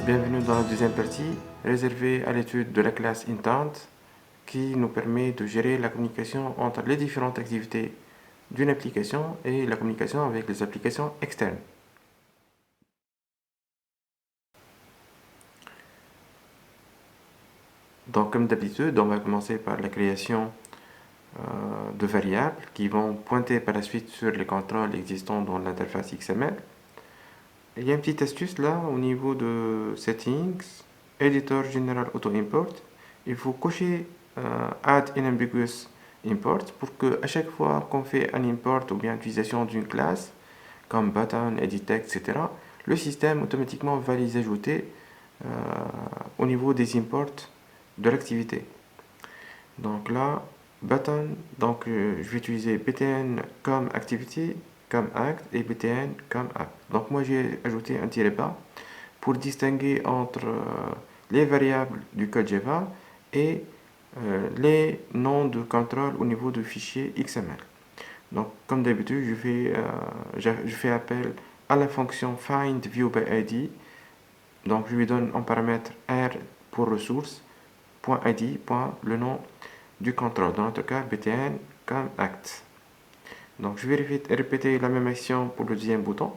Bienvenue dans la deuxième partie réservée à l'étude de la classe Intent qui nous permet de gérer la communication entre les différentes activités d'une application et la communication avec les applications externes. Donc comme d'habitude, on va commencer par la création de variables qui vont pointer par la suite sur les contrôles existants dans l'interface XML. Il y a une petite astuce là au niveau de Settings, Editor General Auto Import. Il faut cocher Add Unambiguous Import pour que à chaque fois qu'on fait un import ou bien utilisation d'une classe comme button, edit text, etc., le système automatiquement va les ajouter au niveau des imports de l'activité. Donc là, button, donc je vais utiliser btn comme activity, comme act et btn comme act. Donc moi j'ai ajouté un tiret bas pour distinguer entre les variables du code Java et les noms de contrôle au niveau du fichier XML. Donc comme d'habitude, je fais appel à la fonction findViewById. Donc je lui donne en paramètre R pour ressource, .id, le nom du contrôle, dans notre cas btn comme act. Donc je vais répéter la même action pour le deuxième bouton.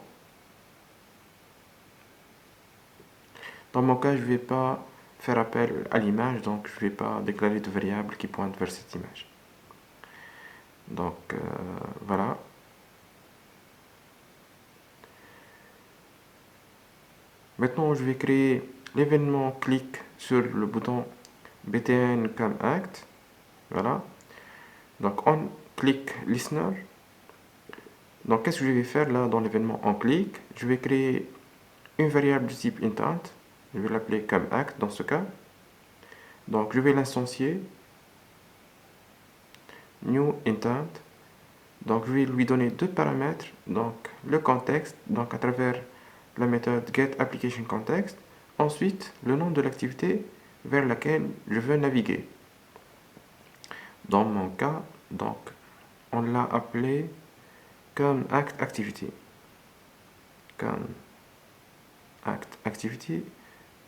Dans mon cas, je ne vais pas faire appel à l'image, donc je ne vais pas déclarer de variable qui pointe vers cette image. Donc voilà. Maintenant, je vais créer l'événement clic sur le bouton btn comme act. Voilà. Donc on click listener. Donc qu'est-ce que je vais faire là dans l'événement on click? Je vais créer une variable du type intent. Je vais l'appeler comme act dans ce cas. Donc je vais l'instancier new intent. Donc je vais lui donner deux paramètres, donc le contexte, donc à travers la méthode getApplicationContext, ensuite le nom de l'activité vers laquelle je veux naviguer. Dans mon cas, donc on l'a appelé comme actActivity, comme actActivity,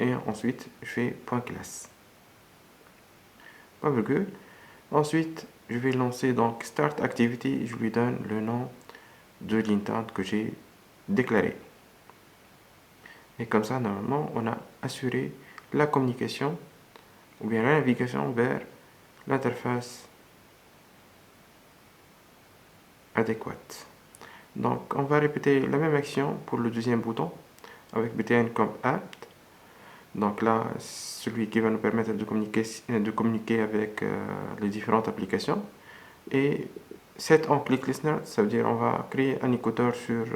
et ensuite je fais .class, pas virgule. Ensuite je vais lancer donc start activity, je lui donne le nom de l'intent que j'ai déclaré. Et comme ça, normalement, on a assuré la communication ou bien la navigation vers l'interface adéquate. Donc, on va répéter la même action pour le deuxième bouton avec btn comme apt. Donc là, celui qui va nous permettre de communiquer avec les différentes applications. Et set on click listener, ça veut dire on va créer un écouteur sur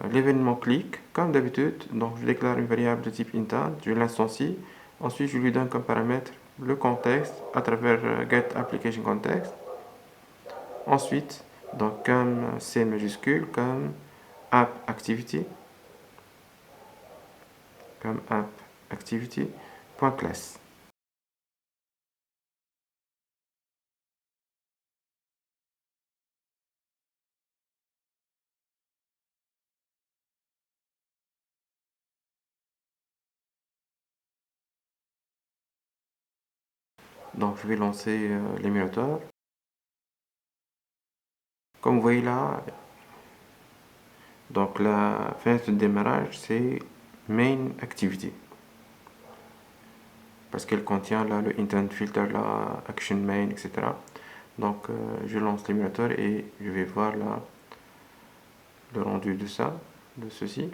l'événement click, comme d'habitude. Donc je déclare une variable de type intent, je l'instancie. Ensuite, je lui donne comme paramètre le contexte à travers getApplicationContext. Ensuite, donc comme C majuscule, comme appActivity, comme appActivity.class. Donc je vais lancer l'émulateur. Comme vous voyez là, donc la fenêtre de démarrage c'est main activity parce qu'elle contient là le intent filter, la action main, etc. Donc je lance l'émulateur et je vais voir là le rendu de ça, de ceci.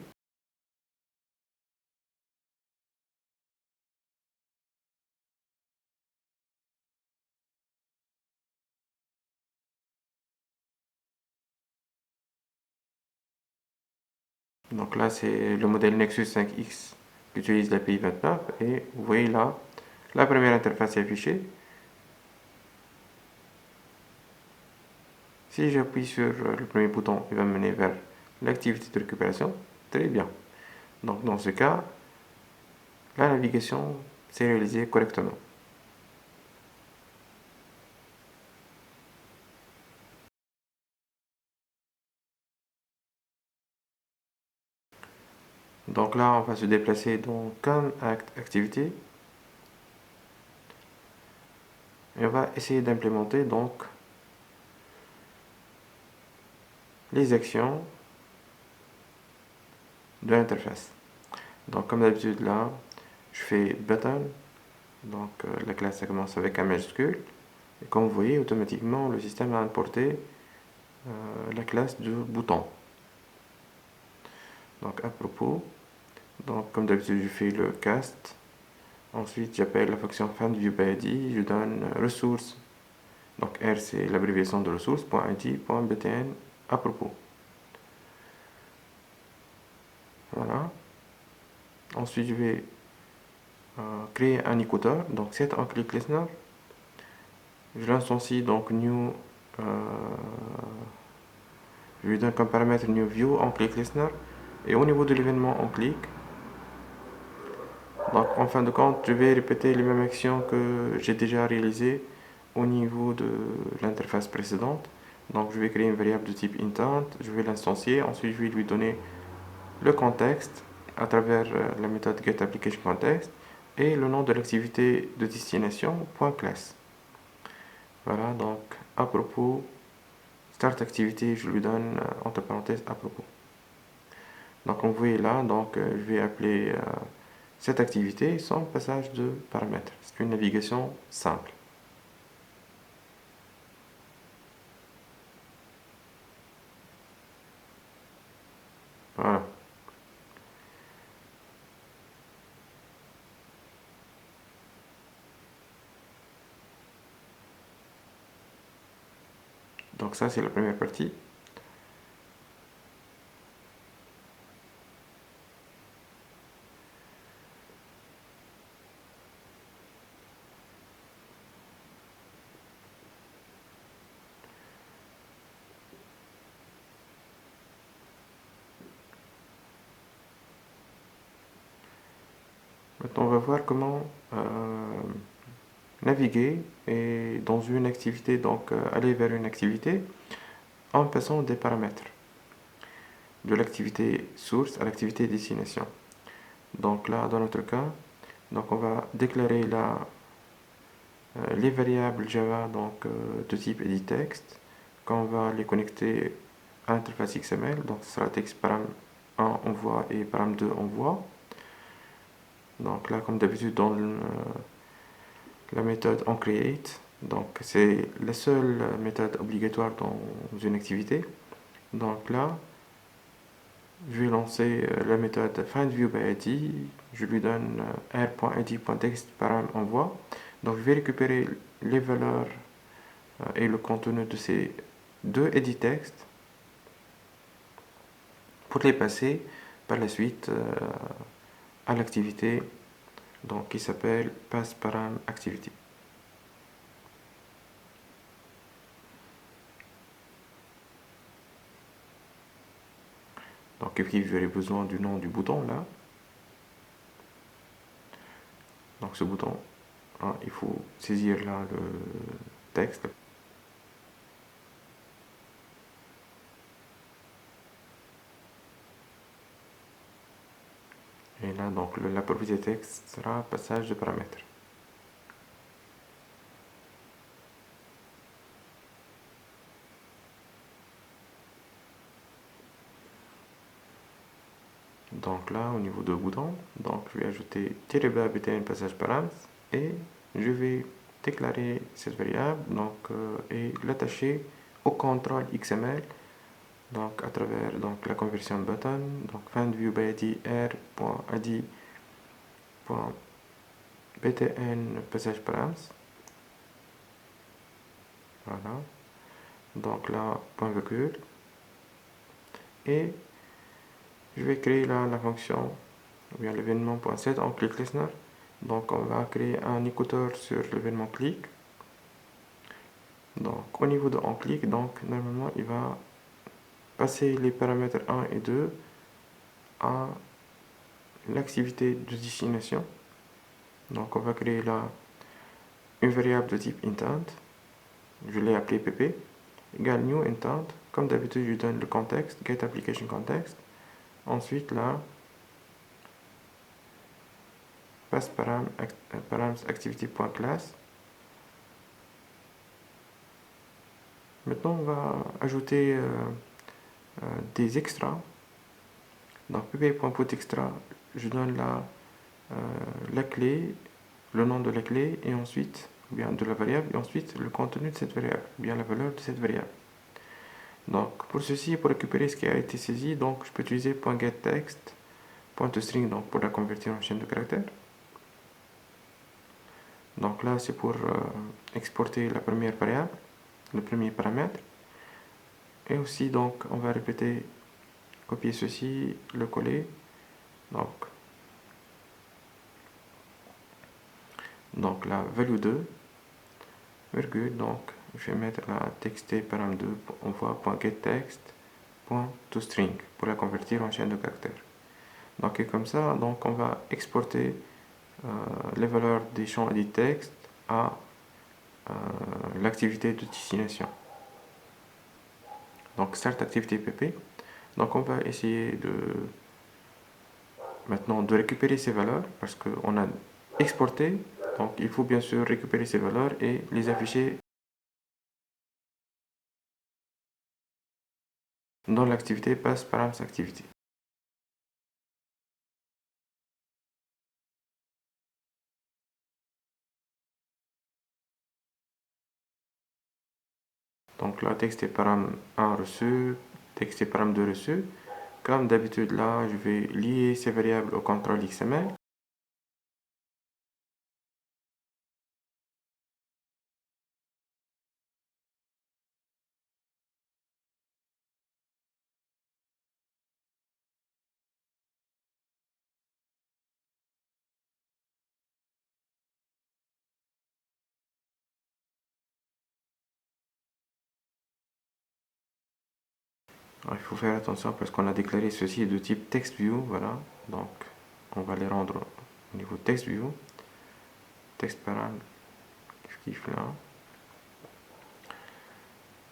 Donc là c'est le modèle Nexus 5X qui utilise l'API 29 et vous voyez là la première interface est affichée. Si j'appuie sur le premier bouton, il va me mener vers l'activité de récupération. Très bien. Donc dans ce cas, la navigation s'est réalisée correctement. Donc là, on va se déplacer dans comme activité et on va essayer d'implémenter donc les actions de l'interface. Donc comme d'habitude là, je fais button, donc la classe ça commence avec un majuscule, et comme vous voyez automatiquement le système a importé la classe du bouton. Donc à propos, donc comme d'habitude je fais le cast, ensuite j'appelle la fonction findViewById, je donne ressources, donc R c'est l'abréviation de ressources, .id.btn à propos. Voilà. Ensuite je vais créer un écouteur, donc set onClickListener. Je l'instancie donc new, je lui donne comme paramètre new view onClickListener, et au niveau de l'événement onClick, donc en fin de compte je vais répéter les mêmes actions que j'ai déjà réalisées au niveau de l'interface précédente. Donc je vais créer une variable de type intent, je vais l'instancier, ensuite je vais lui donner le contexte à travers la méthode getApplicationContext et le nom de l'activité de destination .class. Voilà, donc à propos, start activité, je lui donne entre parenthèses à propos. Donc on voit là, donc je vais appeler cette activité sans passage de paramètres. C'est une navigation simple. Voilà. Donc ça c'est la première partie. Maintenant on va voir comment naviguer et dans une activité, donc aller vers une activité en passant des paramètres de l'activité source à l'activité destination. Donc là, dans notre cas, donc on va déclarer là les variables Java donc, de type editText, qu'on va les connecter à l'interface XML, donc ce sera texte param1 envoie et param2 envoie. Donc là, comme d'habitude, dans la méthode onCreate, donc c'est la seule méthode obligatoire dans une activité. Donc là, je vais lancer la méthode findViewById, je lui donne r.id.text param envoie. Donc je vais récupérer les valeurs et le contenu de ces deux editText pour les passer par la suite à l'activité donc qui s'appelle passParamActivity. Donc ici j'aurai besoin du nom du bouton là. Donc ce bouton, hein, il faut saisir là le texte. Et là donc la propriété texte sera passage de paramètres. Donc là au niveau de bouton, donc je vais ajouter -bas btn passage params et je vais déclarer cette variable donc, et l'attacher au contrôle XML donc à travers donc, la conversion button, donc findViewById r.id.btn passage params. Voilà. Donc là, point virgule. Et je vais créer là la fonction, ou bien l'événement.set en click listener. Donc on va créer un écouteur sur l'événement click. Donc au niveau de onClick, donc normalement il va passer les paramètres 1 et 2 à l'activité de destination. Donc on va créer là une variable de type intent. Je l'ai appelé pp égale new intent. Comme d'habitude je donne le contexte, getApplicationContext. Ensuite là passe params activity.class. Maintenant, on va ajouter des extras. Donc pp.putExtra, je donne la clé, le nom de la clé, et ensuite, ou bien de la variable, et ensuite le contenu de cette variable, ou bien la valeur de cette variable. Donc pour ceci, pour récupérer ce qui a été saisi, donc je peux utiliser .getText, .toString, donc pour la convertir en chaîne de caractères. Donc là, c'est pour exporter la première variable, le premier paramètre. Et aussi, donc, on va répéter, copier ceci, le coller. Donc la value 2, virgule, donc je vais mettre la txt param2, on voit .getText.toString pour la convertir en chaîne de caractères. Donc et comme ça, donc on va exporter les valeurs des champs edit text à l'activité de destination. Donc start activité pp. Donc on va essayer maintenant de récupérer ces valeurs parce qu'on a exporté. Donc il faut bien sûr récupérer ces valeurs et les afficher dans l'activité pass params activity. Donc là, texte et param 1 reçu, texte et param 2 reçu. Comme d'habitude là, je vais lier ces variables au contrôle XML. Alors, il faut faire attention parce qu'on a déclaré ceci de type TextView, voilà. Donc on va les rendre au niveau TextView. TextParam, kiff là.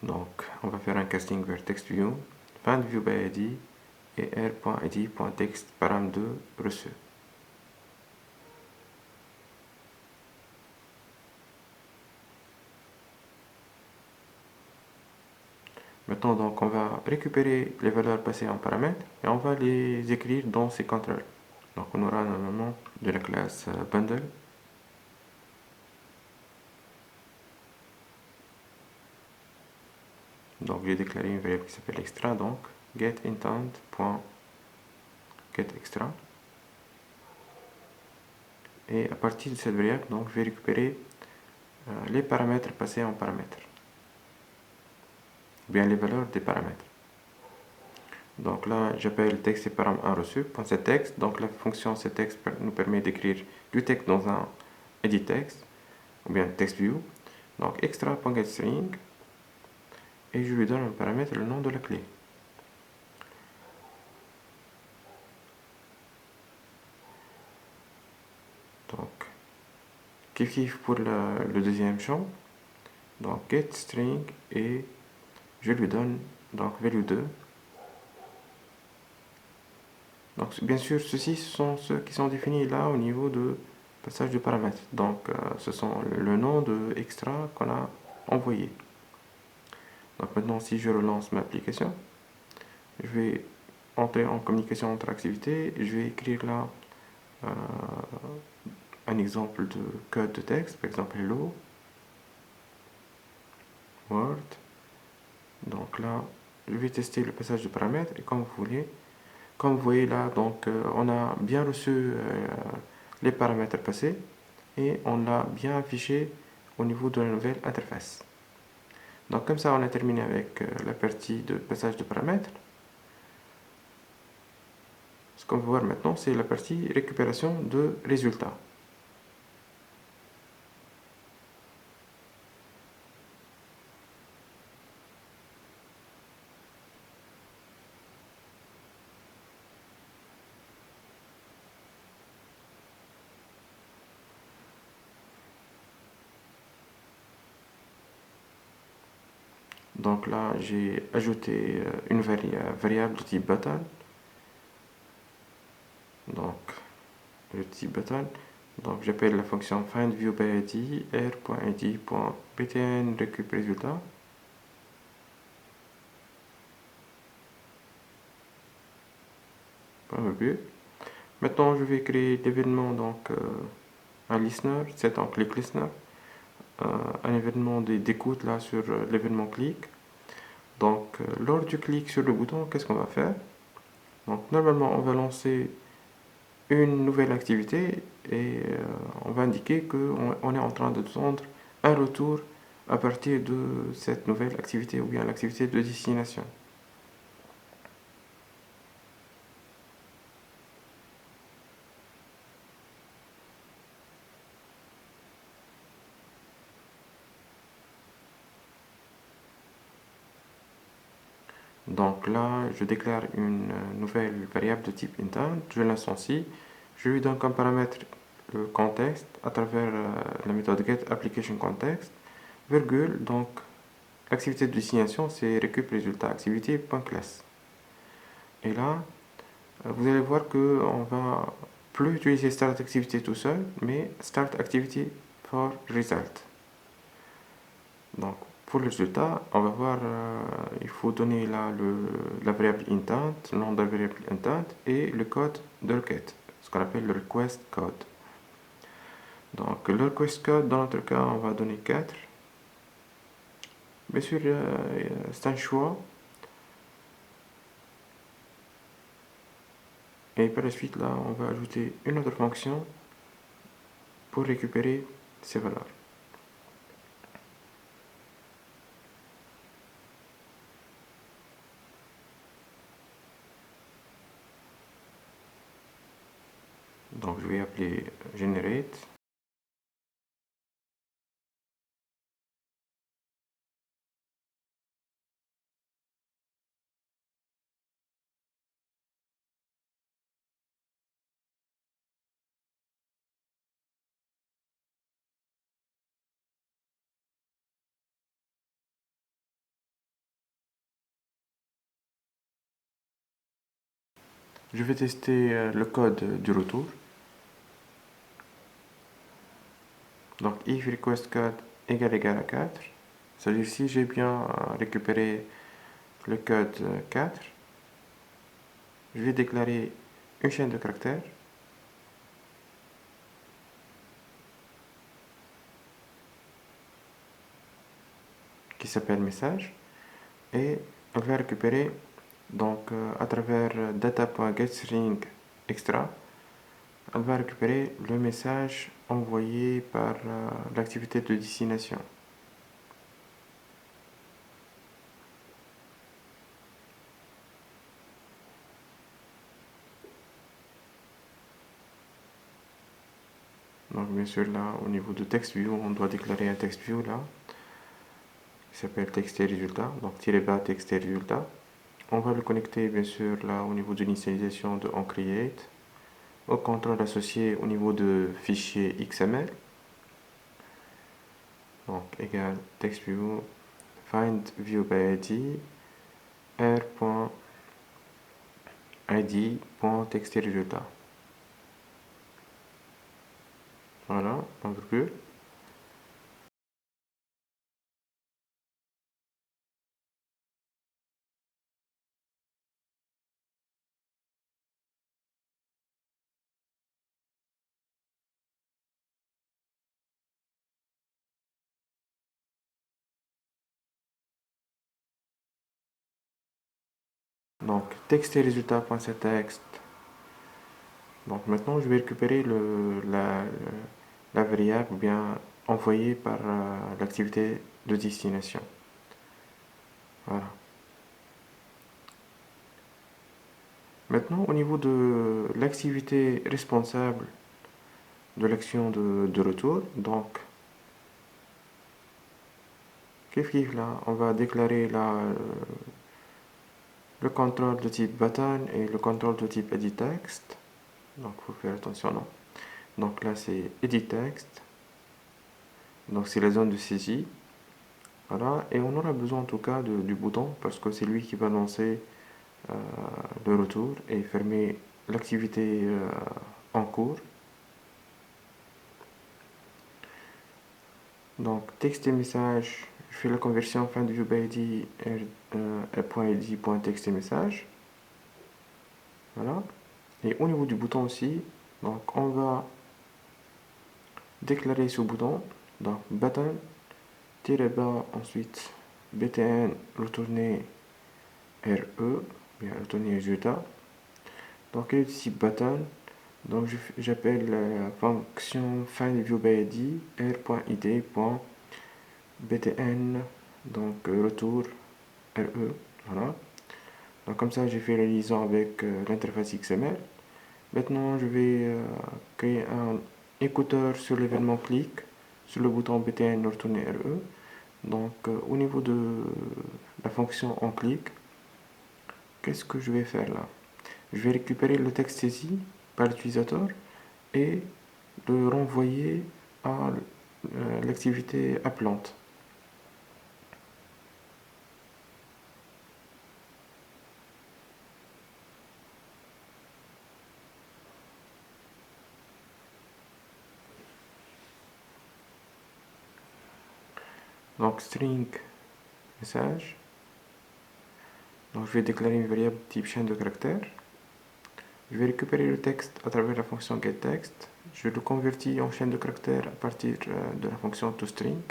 Donc on va faire un casting vers TextView, findView by ID et r.id.text param2 reçu. Maintenant, donc, on va récupérer les valeurs passées en paramètres et on va les écrire dans ces contrôles. Donc, on aura normalement de la classe bundle. Donc, j'ai déclaré une variable qui s'appelle extra. Donc, getIntent.getExtra. Et à partir de cette variable, donc, je vais récupérer les paramètres passés en paramètres. Ou bien les valeurs des paramètres. Donc là, j'appelle texte et param 1 reçu, .setText. Donc la fonction setText nous permet d'écrire du texte dans un edit text, ou bien TextView. Donc extra.getString, et je lui donne un paramètre, le nom de la clé. Donc, kiff pour le deuxième champ. Donc getString, et je lui donne donc value 2. Donc bien sûr, ceux-ci sont ceux qui sont définis là au niveau de passage de paramètres. Donc ce sont le nom de extra qu'on a envoyé. Donc maintenant, si je relance ma application, je vais entrer en communication entre activités. Je vais écrire là un exemple de code de texte, par exemple hello world. Donc là, je vais tester le passage de paramètres et comme vous voyez là, donc on a bien reçu les paramètres passés et on l'a bien affiché au niveau de la nouvelle interface. Donc comme ça, on a terminé avec la partie de passage de paramètres. Ce qu'on va voir maintenant, c'est la partie récupération de résultats. Donc là, j'ai ajouté une variable de type button. Donc, le type button. Donc j'appelle la fonction findViewById r.id.btn récup résultat. Maintenant je vais créer l'événement, donc un listener, c'est un click listener, un événement d'écoute là sur l'événement clic. Donc lors du clic sur le bouton, qu'est-ce qu'on va faire? Donc normalement on va lancer une nouvelle activité et on va indiquer qu'on est en train d'attendre un retour à partir de cette nouvelle activité ou bien l'activité de destination. Donc là, je déclare une nouvelle variable de type intent, je l'instancie, je lui donne comme paramètre le contexte à travers la méthode getApplicationContext, virgule, donc l'activité de destination c'est récup résultat activité.class. Et là, vous allez voir qu'on va plus utiliser start activity tout seul, mais start activity for result. Donc, pour le résultat, on va voir, il faut donner là la variable intent, le nom de la variable intent et le code de requête, ce qu'on appelle le request code. Donc, le request code, dans notre cas, on va donner 4. Bien sûr, c'est un choix. Et par la suite, là, on va ajouter une autre fonction pour récupérer ces valeurs. Donc, je vais appeler generate. Je vais tester le code du retour. Donc if request code égale à 4, c'est-à-dire si j'ai bien récupéré le code 4, je vais déclarer une chaîne de caractères qui s'appelle message et on va récupérer donc à travers data.getString extra, on va récupérer le message envoyé par l'activité de destination. Donc bien sûr là au niveau de TextView, on doit déclarer un TextView là qui s'appelle texte et résultat, donc -bas texte et résultat. On va le connecter bien sûr là au niveau de l'initialisation de onCreate, au contrôle associé au niveau de fichier XML. Donc égal TextView findViewById r.id.textRésultat. Voilà, un virgule. Donc texte et résultat.cText. Donc maintenant je vais récupérer la variable bien envoyée par l'activité de destination. Voilà. Maintenant au niveau de l'activité responsable de l'action de retour, donc kiff là, on va déclarer là le contrôle de type button et le contrôle de type edit text. Donc il faut faire attention, non. Donc là c'est edit text, donc c'est la zone de saisie. Voilà, et on aura besoin en tout cas du bouton parce que c'est lui qui va lancer le retour et fermer l'activité en cours. Donc, texte et message, je fais la conversion fin de view by id, r.id.text et message. Voilà. Et au niveau du bouton aussi, donc on va déclarer ce bouton, donc button, tirer bas, ensuite btn, retourner re, bien retourner résultat. Donc ici button, donc j'appelle la fonction find view by id r.id.btn, donc retour re, voilà. Donc comme ça j'ai fait la liaison avec l'interface XML. Maintenant je vais créer un écouteur sur l'événement clic sur le bouton btn retourner re. Donc au niveau de la fonction on clic, qu'est-ce que je vais faire là? Je vais récupérer le texte saisi par l'utilisateur et le renvoyer à l'activité appelante. Donc string message. Donc je vais déclarer une variable type chaîne de caractères. Je vais récupérer le texte à travers la fonction getText. Je le convertis en chaîne de caractères à partir de la fonction toString.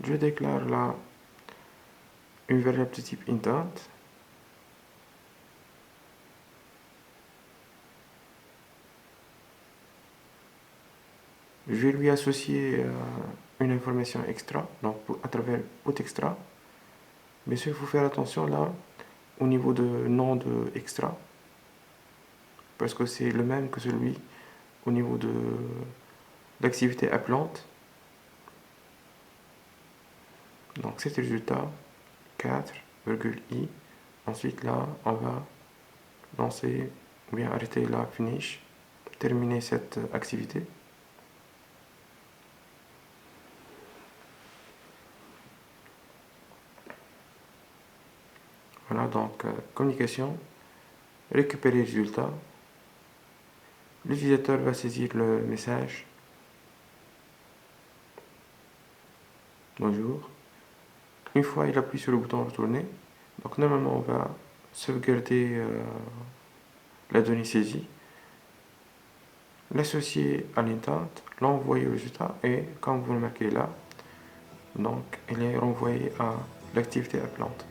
Je déclare là une variable de type intent. Je vais lui associer une information extra, donc à travers put_extra. Mais il faut faire attention là au niveau de nom de extra, parce que c'est le même que celui au niveau de l'activité appelante. Donc c'est le résultat 4,i. Ensuite là, on va lancer ou bien arrêter la finish, terminer cette activité. Voilà, donc communication, récupérer le résultat. L'utilisateur va saisir le message. Bonjour. Une fois il appuie sur le bouton retourner, donc normalement on va sauvegarder la donnée saisie, l'associer à l'intent, l'envoyer au résultat et comme vous le marquez là, donc elle est renvoyée à l'activité appelante.